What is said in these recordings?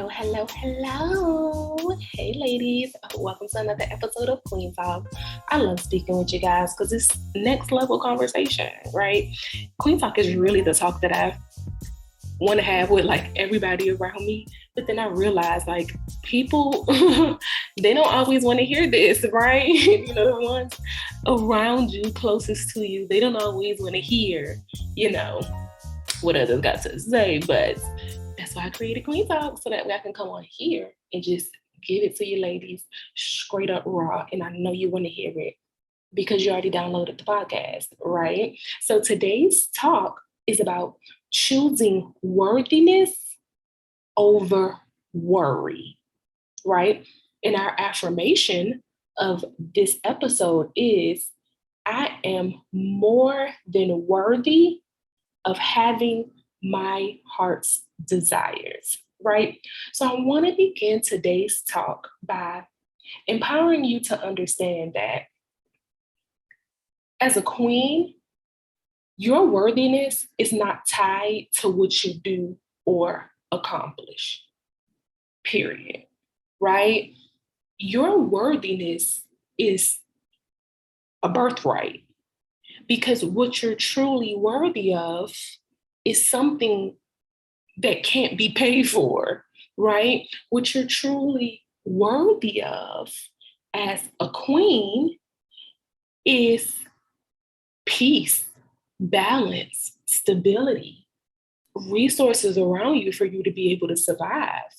Hello. Hey, ladies. Welcome to another episode of Queen Talk. I love speaking with you guys because it's next level conversation, right? Queen Talk is really the talk that I want to have with like everybody around me. But then I realize like people, they don't always want to hear this, right? The ones around you, closest to you, they don't always want to hear, what others got to say. But that's why I created Queen Talk so that way I can come on here and just give it to you ladies straight up raw. And I know you want to hear it because you already downloaded the podcast, right? So today's talk is about choosing worthiness over worry, right? And our affirmation of this episode is I am more than worthy of having my heart's desires, right? So I want to begin today's talk by empowering you to understand that as a queen, your worthiness is not tied to what you do or accomplish, period, right? Your worthiness is a birthright because what you're truly worthy of is something that can't be paid for, right? What you're truly worthy of as a queen is peace, balance, stability, resources around you for you to be able to survive,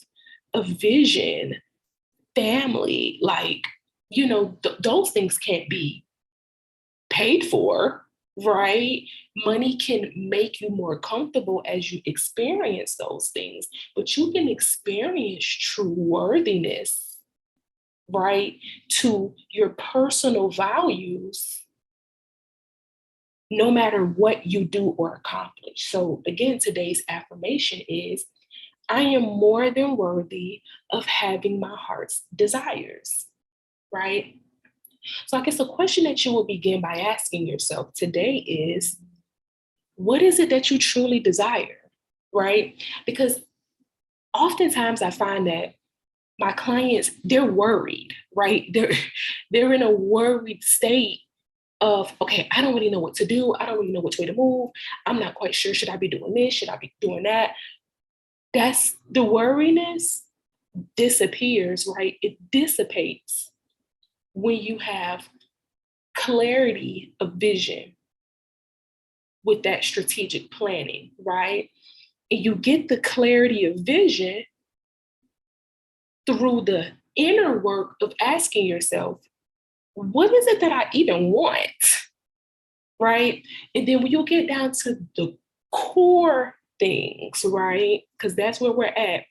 a vision, family, those things can't be paid for, right? Money can make you more comfortable as you experience those things, but you can experience true worthiness, right, to your personal values, no matter what you do or accomplish. So again, today's affirmation is, I am more than worthy of having my heart's desires, right? So I guess the question that you will begin by asking yourself today is, what is it that you truly desire, right? Because oftentimes I find that my clients, they're worried, right? They're in a worried state of, okay, I don't really know what to do. I don't really know which way to move. I'm not quite sure. Should I be doing this? Should I be doing that? That's the worriness disappears, right? It dissipates when you have clarity of vision with that strategic planning, right? And you get the clarity of vision through the inner work of asking yourself, what is it that I even want, right? And then when you get down to the core things, right? Because that's where we're at.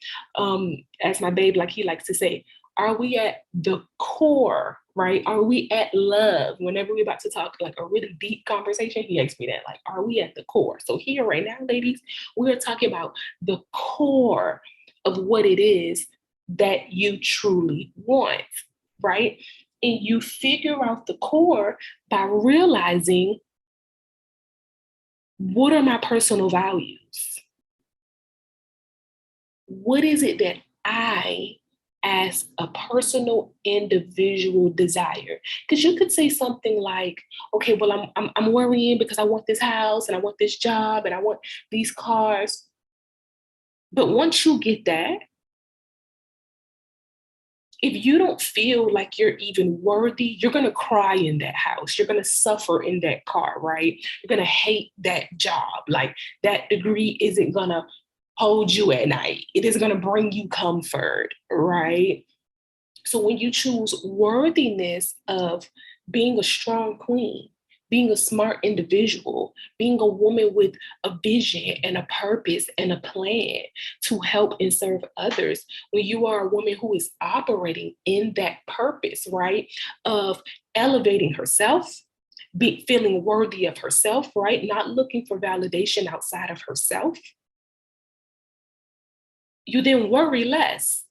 As my babe, like he likes to say, are we at the core, right? Are we at love? Whenever we're about to talk like a really deep conversation, he asks me that, like, are we at the core? So here right now, ladies, we're talking about the core of what it is that you truly want, right? And you figure out the core by realizing, what are my personal values? What is it that I, as a personal individual, desire? Because you could say something like, okay, well, I'm worrying because I want this house and I want this job and I want these cars. But once you get that, if you don't feel like you're even worthy, you're going to cry in that house. You're going to suffer in that car, right? You're going to hate that job. Like that degree isn't going to hold you at night. It is going to bring you comfort, right? So when you choose worthiness of being a strong queen, being a smart individual, being a woman with a vision and a purpose and a plan to help and serve others, when you are a woman who is operating in that purpose, right, of elevating herself, feeling worthy of herself, right, not looking for validation outside of herself, you then worry less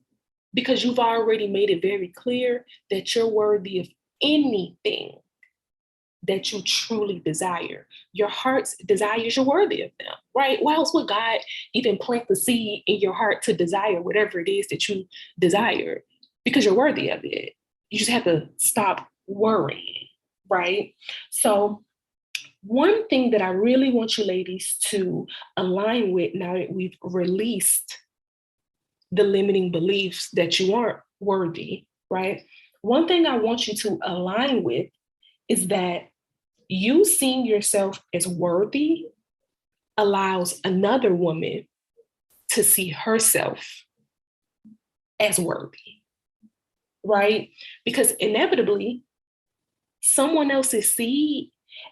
because you've already made it very clear that you're worthy of anything that you truly desire. Your heart's desires, you're worthy of them, right? Why else would God even plant the seed in your heart to desire whatever it is that you desire? Because you're worthy of it. You just have to stop worrying, right? So, one thing that I really want you ladies to align with now that we've released the limiting beliefs that you aren't worthy, right? One thing I want you to align with is that you seeing yourself as worthy allows another woman to see herself as worthy, right? Because inevitably, someone else's seed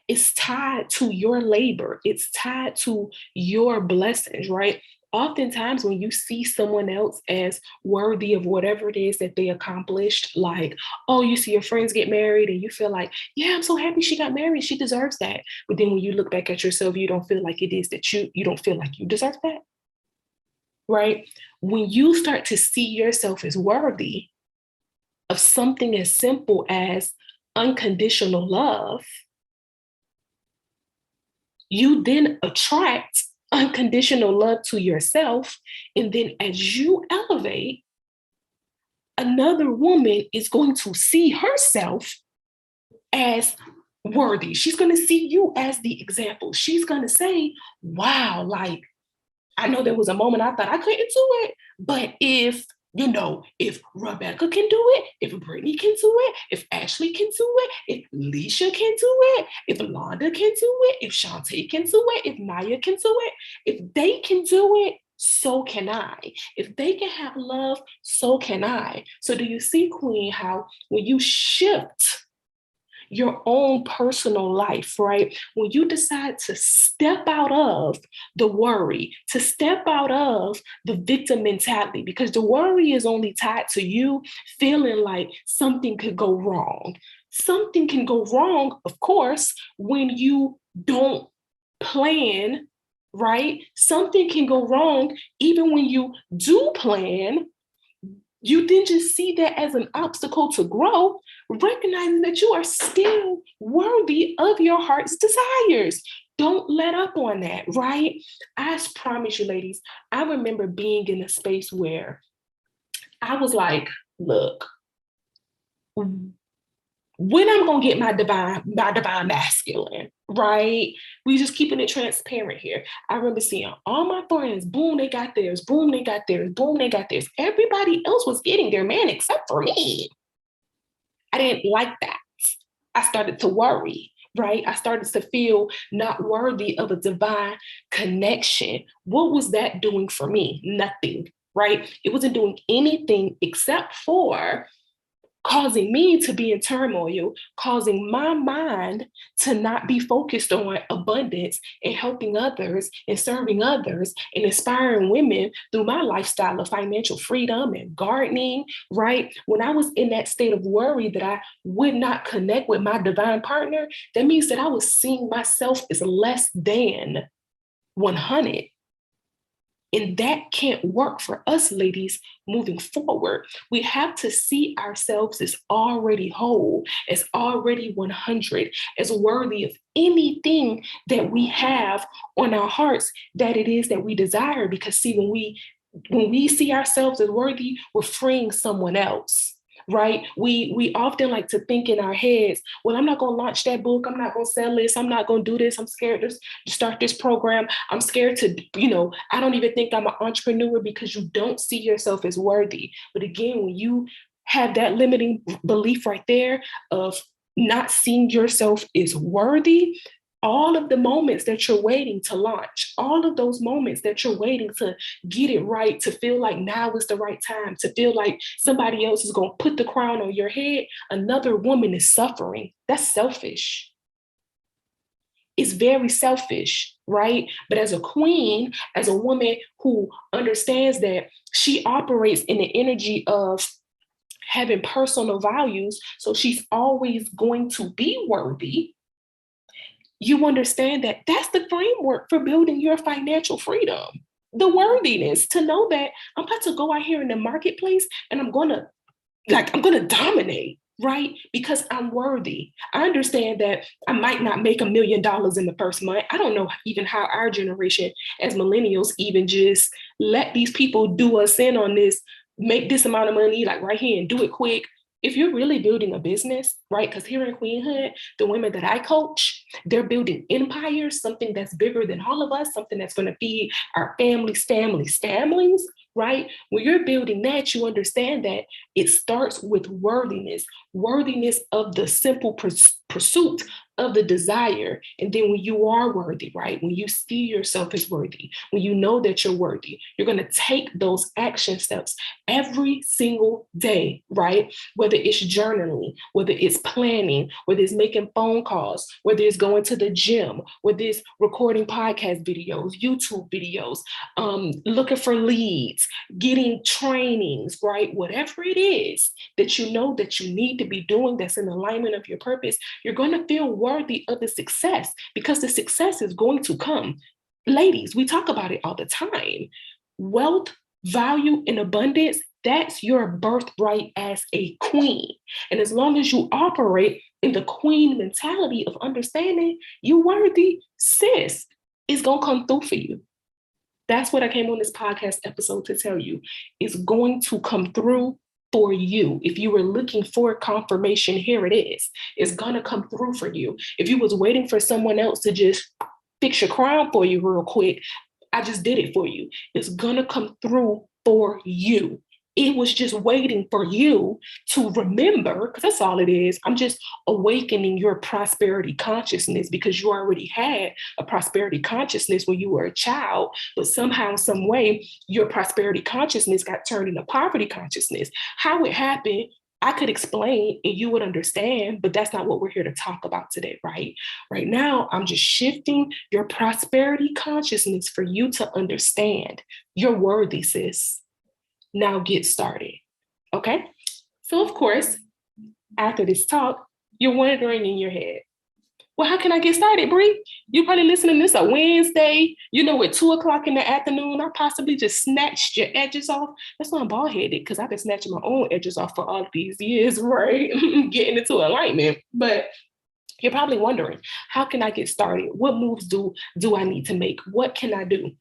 is tied to your labor, it's tied to your blessings, right? Oftentimes, when you see someone else as worthy of whatever it is that they accomplished, like, oh, you see your friends get married and you feel like, yeah, I'm so happy she got married. She deserves that. But then when you look back at yourself, you don't feel like it is that you don't feel like you deserve that, right? When you start to see yourself as worthy of something as simple as unconditional love, you then attract unconditional love to yourself. And then as you elevate, another woman is going to see herself as worthy. She's going to see you as the example. She's going to say, wow, like, I know there was a moment I thought I couldn't do it, but if Rebecca can do it, if Brittany can do it, if Ashley can do it, if Leisha can do it, if Londa can do it, if Shantae can do it, if Maya can do it, if they can do it, so can I. If they can have love, so can I. So do you see, Queen, how when you shift your own personal life, right? When you decide to step out of the worry, to step out of the victim mentality, because the worry is only tied to you feeling like something could go wrong. Something can go wrong, of course, when you don't plan, right? Something can go wrong even when you do plan. You didn't just see that as an obstacle to grow, recognizing that you are still worthy of your heart's desires. Don't let up on that, right? I promise you, ladies, I remember being in a space where I was like, look, when I'm gonna get my divine masculine, right? We just keeping it transparent here. I remember seeing all my friends, boom, they got theirs, boom, they got theirs, boom, they got theirs. Everybody else was getting their man except for me. I didn't like that. I started to worry, right? I started to feel not worthy of a divine connection. What was that doing for me? Nothing, right? It wasn't doing anything except for causing me to be in turmoil, causing my mind to not be focused on abundance and helping others and serving others and inspiring women through my lifestyle of financial freedom and gardening, right? When I was in that state of worry that I would not connect with my divine partner, that means that I was seeing myself as less than 100. And that can't work for us, ladies, moving forward. We have to see ourselves as already whole, as already 100, as worthy of anything that we have on our hearts that it is that we desire. Because see, when we see ourselves as worthy, we're freeing someone else. Right? We often like to think in our heads, well, I'm not going to launch that book. I'm not going to sell this. I'm not going to do this. I'm scared to start this program. I'm scared to, I don't even think I'm an entrepreneur because you don't see yourself as worthy. But again, when you have that limiting belief right there of not seeing yourself as worthy, all of the moments that you're waiting to launch, all of those moments that you're waiting to get it right, to feel like now is the right time, to feel like somebody else is going to put the crown on your head, another woman is suffering. That's selfish. It's very selfish, right? But as a queen, as a woman who understands that she operates in the energy of having personal values, so she's always going to be worthy, you understand that that's the framework for building your financial freedom. The worthiness to know that I'm about to go out here in the marketplace and I'm gonna dominate. right? Because I'm worthy. I understand that I might not make $1 million in the first month. I don't know even how our generation as millennials even just let these people do us in on this, make this amount of money, like right here and do it quick. If you're really building a business, right? Because here in Queenhood, the women that I coach, they're building empires, something that's bigger than all of us, something that's going to feed our families, right? When you're building that, you understand that it starts with worthiness of the simple pursuit of the desire. And then when you are worthy, right? When you see yourself as worthy, when you know that you're worthy, you're going to take those action steps every single day, right? Whether it's journaling, whether it's planning, whether it's making phone calls, whether it's going to the gym, whether it's recording podcast videos, YouTube videos, looking for leads, getting trainings, right? Whatever it is that you know that you need to be doing that's in alignment of your purpose, you're going to feel worthy of the success because the success is going to come. Ladies, we talk about it all the time. Wealth, value, and abundance, that's your birthright as a queen. And as long as you operate in the queen mentality of understanding you worthy, sis, it's going to come through for you. That's what I came on this podcast episode to tell you. It's going to come through for you. If you were looking for confirmation, here it is. It's going to come through for you. If you was waiting for someone else to just fix your crown for you real quick, I just did it for you. It's going to come through for you. It was just waiting for you to remember, because that's all it is. I'm just awakening your prosperity consciousness because you already had a prosperity consciousness when you were a child, but somehow, some way, your prosperity consciousness got turned into poverty consciousness. How it happened, I could explain and you would understand, but that's not what we're here to talk about today, right? Right now, I'm just shifting your prosperity consciousness for you to understand you're worthy, sis. Now get started. Okay? So, of course, after this talk, you're wondering in your head, well, how can I get started, Bree? You're probably listening to this a Wednesday, at 2:00 in the afternoon, I possibly just snatched your edges off. That's why I'm bald headed, because I've been snatching my own edges off for all of these years, right? Getting into alignment. But you're probably wondering, how can I get started? What moves do I need to make? What can I do?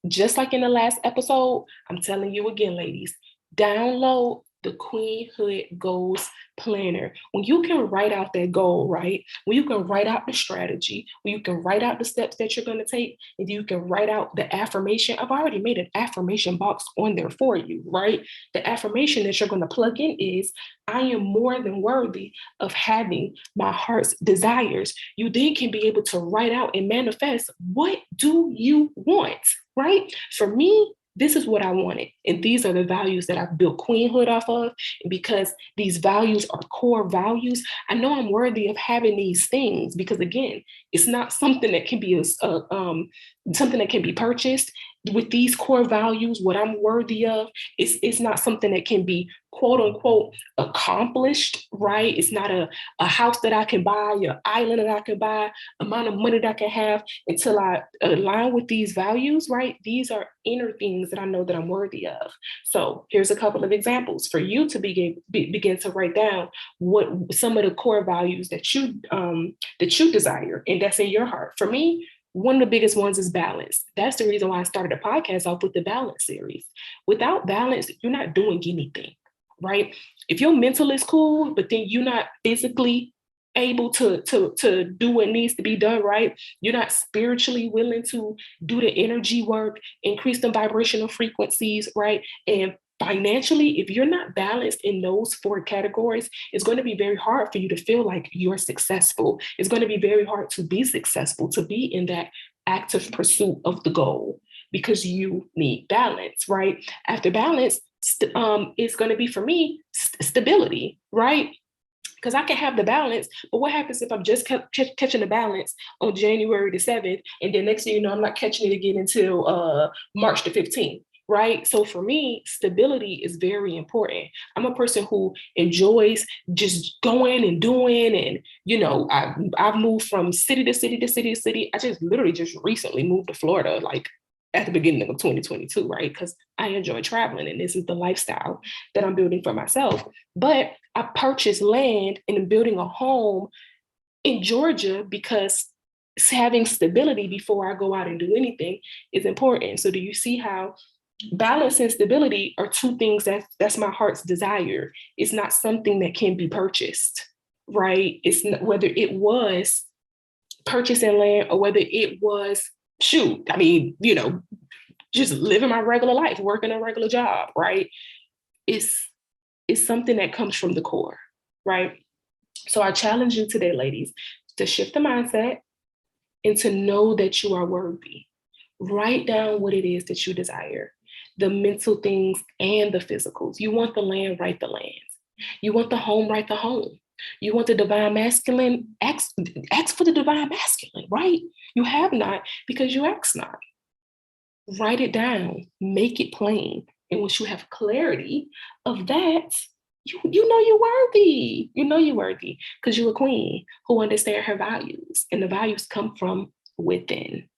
Just like in the last episode, I'm telling you again, ladies, download the Queenhood Goals Planner. When you can write out that goal, right? When you can write out the strategy, when you can write out the steps that you're going to take, and you can write out the affirmation. I've already made an affirmation box on there for you, right? The affirmation that you're going to plug in is, I am more than worthy of having my heart's desires. You then can be able to write out and manifest, what do you want, right? For me, this is what I wanted. And these are the values that I've built Queenhood off of. And because these values are core values, I know I'm worthy of having these things because, again, it's not something that can be something that can be purchased. With these core values, what I'm worthy of, it's not something that can be quote unquote accomplished, right? It's not a house that I can buy, an island that I can buy, amount of money that I can have until I align with these values, right? These are inner things that I know that I'm worthy of. So here's a couple of examples for you to begin to write down what some of the core values that you desire and that's in your heart. For me, one of the biggest ones is balance. That's the reason why I started a podcast off with the balance series. Without balance, you're not doing anything, right? If your mental is cool, but then you're not physically able to do what needs to be done, right? You're not spiritually willing to do the energy work, increase the vibrational frequencies, right? And financially, if you're not balanced in those 4 categories, it's going to be very hard for you to feel like you're successful. It's going to be very hard to be successful, to be in that active pursuit of the goal because you need balance, right? After balance, it's going to be for me stability, right? Because I can have the balance, but what happens if I'm just catching the balance on January the 7th, and then next thing you know, I'm not catching it again until March the 15th? Right. So for me, stability is very important. I'm a person who enjoys just going and doing. And, I've moved from city to city to city to city. I just literally just recently moved to Florida, like at the beginning of 2022, right? Because I enjoy traveling and this is the lifestyle that I'm building for myself. But I purchased land and I'm building a home in Georgia because having stability before I go out and do anything is important. So do you see how balance and stability are two things that's my heart's desire? It's not something that can be purchased, right? It's not, whether it was purchasing land or whether it was just living my regular life, working a regular job, right? It's something that comes from the core, right? So I challenge you today, ladies, to shift the mindset and to know that you are worthy. Write down what it is that you desire, the mental things and the physicals. You want the land, write the land. You want the home, write the home. You want the divine masculine, ask for the divine masculine, right? You have not because you ask not. Write it down, make it plain. And once you have clarity of that, you know you're worthy. You know you're worthy because you're a queen who understands her values, and the values come from within.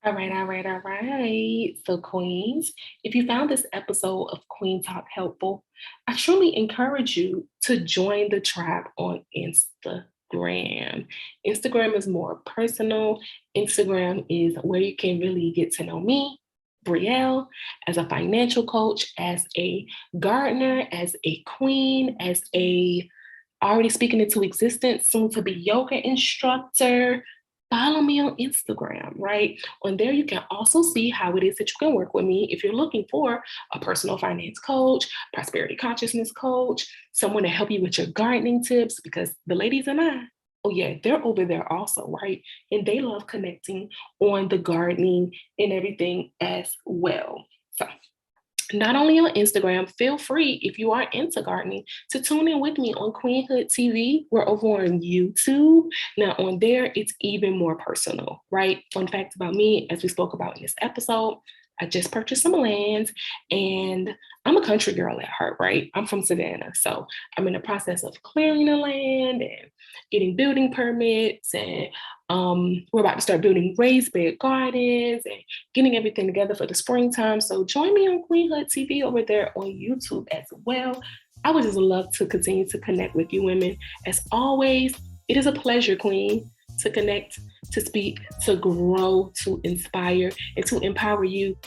All right. So, queens, if you found this episode of Queen Talk helpful, I truly encourage you to join the tribe on Instagram. Instagram is more personal. Instagram is where you can really get to know me, Breye'l, as a financial coach, as a gardener, as a queen, as a already speaking into existence, soon to be yoga instructor. Follow me on Instagram, right? On there, you can also see how it is that you can work with me if you're looking for a personal finance coach, prosperity consciousness coach, someone to help you with your gardening tips, because the ladies and I, oh yeah, they're over there also, right? And they love connecting on the gardening and everything as well. So not only on Instagram, feel free, if you are into gardening, to tune in with me on Queenhood TV. We're over on YouTube. Now on there, it's even more personal, right? Fun fact about me, as we spoke about in this episode, I just purchased some land and I'm a country girl at heart, right? I'm from Savannah. So I'm in the process of clearing the land and getting building permits, and we're about to start building raised bed gardens and getting everything together for the springtime. So join me on Queenhood TV over there on YouTube as well. I would just love to continue to connect with you women. As always, it is a pleasure, Queen, to connect, to speak, to grow, to inspire, and to empower you